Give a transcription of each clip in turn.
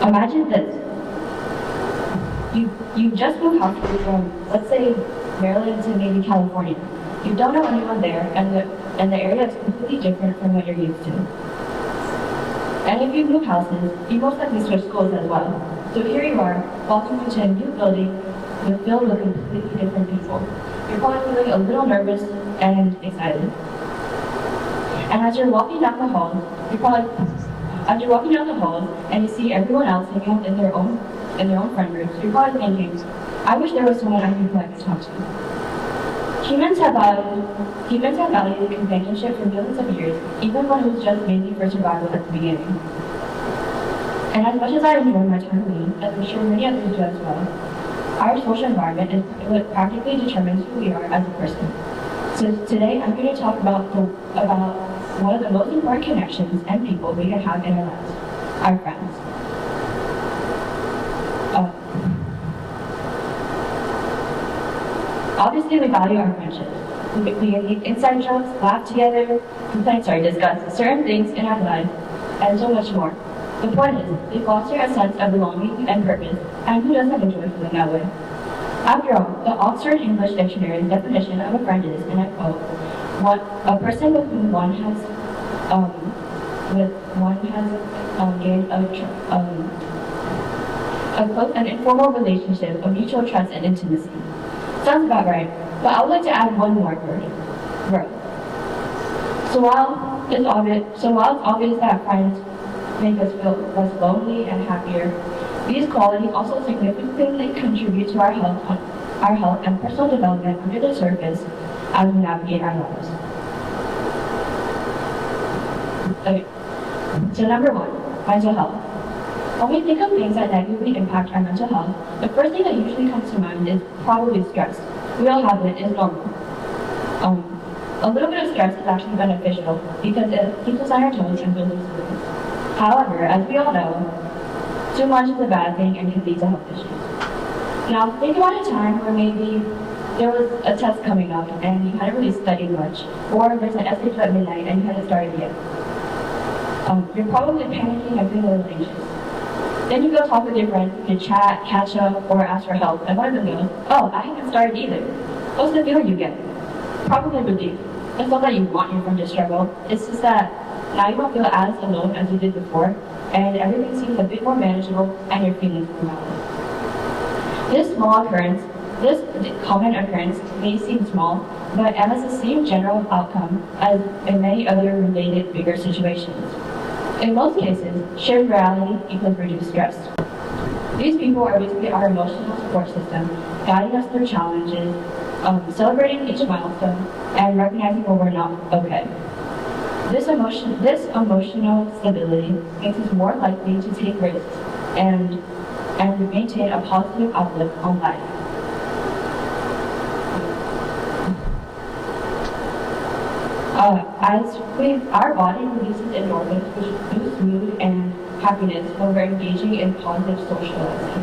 Imagine this. You just moved house from, let's say, Maryland to maybe California. You don't know anyone there, and the area is completely different from what you're used to. And if you move houses, you most likely switch schools as well. So here you are, walking into a new building filled with completely different people. You're probably feeling a little nervous and excited. And as you're walking down the halls, and you see everyone else hanging out in their own friend groups, you're probably thinking, I wish there was someone I knew who I could talk to. Humans have valued companionship for millions of years, even when it was just mainly for survival at the beginning. And as much as I enjoy my time alone, as I'm sure many others do as well, our social environment is what practically determines who we are as a person. So today I'm going to talk about one of the most important connections and people we can have in our lives, our friends. Obviously, we value our friendships. We make inside jokes, laugh together, discuss certain things in our lives, and so much more. The point is, they foster a sense of belonging and purpose, and who doesn't enjoy feeling that way? After all, the Oxford English Dictionary's definition of a friend is, and I quote, a person with whom one has gained a close and informal relationship of mutual trust and intimacy. Sounds about right, but I would like to add one more word: growth. So while it's obvious that friends make us feel less lonely and happier, these qualities also significantly contribute to our health and personal development under the surface as we navigate our lives. Okay. So number one, mental health. When we think of things that negatively impact our mental health, the first thing that usually comes to mind is probably stress. We all have it, it's normal. A little bit of stress is actually beneficial because it keeps us on our toes and builds resilience. However, as we all know, too much is a bad thing and can lead to health issues. Now, think about a time where maybe there was a test coming up and you hadn't really studied much, or there's an essay due at midnight and you hadn't started yet. You're probably panicking and feeling a little anxious. Then you go talk with your friends, you chat, catch up, or ask for help, and one of them goes, oh, I haven't started either. What's the feeling you get? Probably relief. It's not that you want your friend to struggle, it's just that now you don't feel as alone as you did before, and everything seems a bit more manageable, and your feelings more valid. This common occurrence may seem small, but it has the same general outcome as in many other related bigger situations. In most cases, shared reality equals reduced stress. These people are basically our emotional support system, guiding us through challenges, celebrating each milestone, and recognizing when we're not okay. This emotional stability makes us more likely to take risks and maintain a positive outlook on life. Our body releases endorphins, which boost mood and happiness when we're engaging in positive socialization.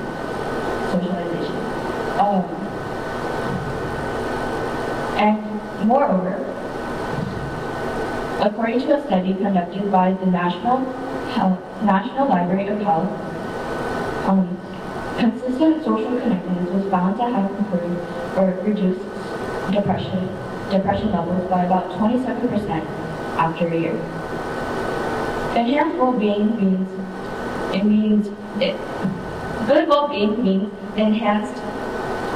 And moreover, according to a study conducted by the National Library of Health, consistent social connectedness was found to have improved or reduced depression levels by about 27% after a year. Enhanced well-being good well-being means enhanced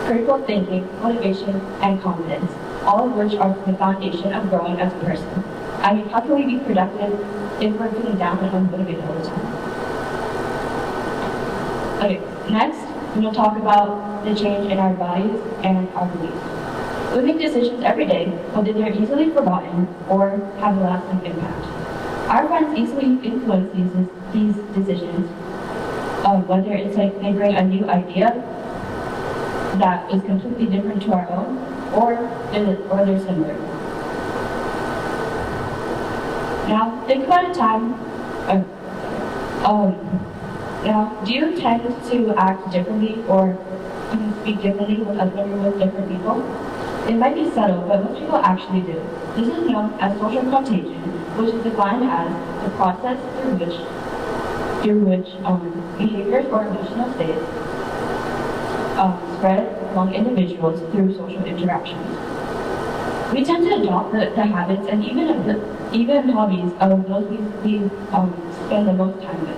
critical thinking, motivation, and confidence, all of which are the foundation of growing as a person. I mean, how can we be productive if we're feeling down and unmotivated all the time? Okay, next, we're going to talk about the change in our values and our beliefs. We make decisions every day, whether they're easily forgotten or have a lasting impact. Our friends easily influence these decisions, whether it's like they bring a new idea that is completely different to our own, or they're similar. Now, think about a time. Now, do you tend to act differently or speak differently when you're with different people? It might be subtle, but most people actually do. This is known as social contagion, which is defined as the process through which through which behaviors or emotional states spread among individuals through social interactions. We tend to adopt the habits and even hobbies of those we spend the most time with.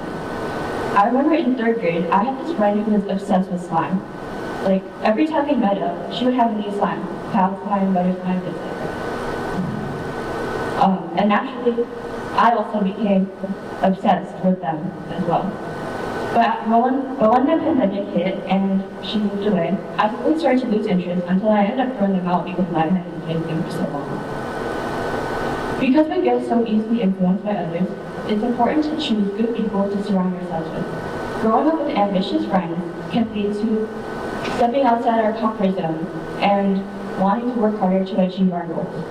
I remember in 3rd grade, I had this friend who was obsessed with slime. Like, every time we met up, she would have a new slime. Cow slime, butter slime, etc. And naturally, I also became obsessed with them as well. But when the pandemic hit and she moved away, I slowly started to lose interest until I ended up throwing them out because I had enjoyed them for so long. Because we get so easily influenced by others, it's important to choose good people to surround ourselves with. Growing up with ambitious friends can lead to stepping outside our comfort zone and wanting to work harder to achieve our goals.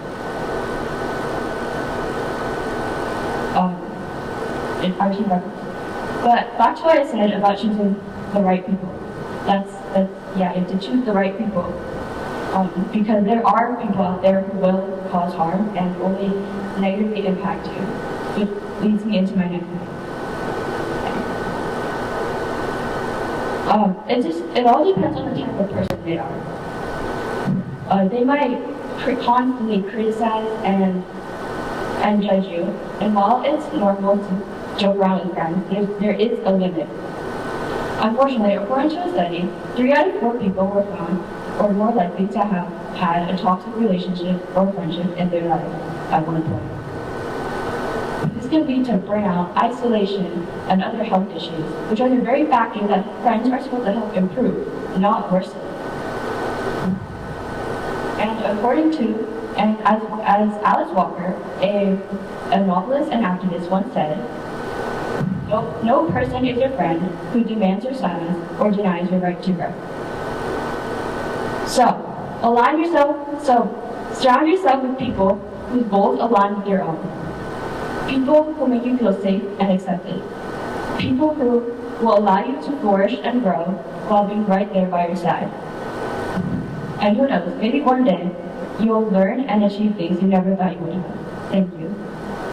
But back to what I said about choosing the right people. You have to choose the right people. Because there are people out there who will cause harm and only negatively impact you, which leads me into my next point. It all depends on the type of person they are. They might constantly criticize and judge you, and while it's normal to joke around with friends, there is a limit. Unfortunately, according to a study, 3 out of 4 people were found or more likely to have had a toxic relationship or friendship in their life at one point. This can lead to burnout, isolation, and other health issues, which are the very factors that friends are supposed to help improve, not worsen. And according to, and as Alice Walker, a novelist and activist once said, no person is your friend who demands your silence or denies your right to grow. So, surround yourself with people whose goals align with your own. People who make you feel safe and accepted. People who will allow you to flourish and grow while being right there by your side. And who knows, maybe one day you will learn and achieve things you never thought you would have. Thank you.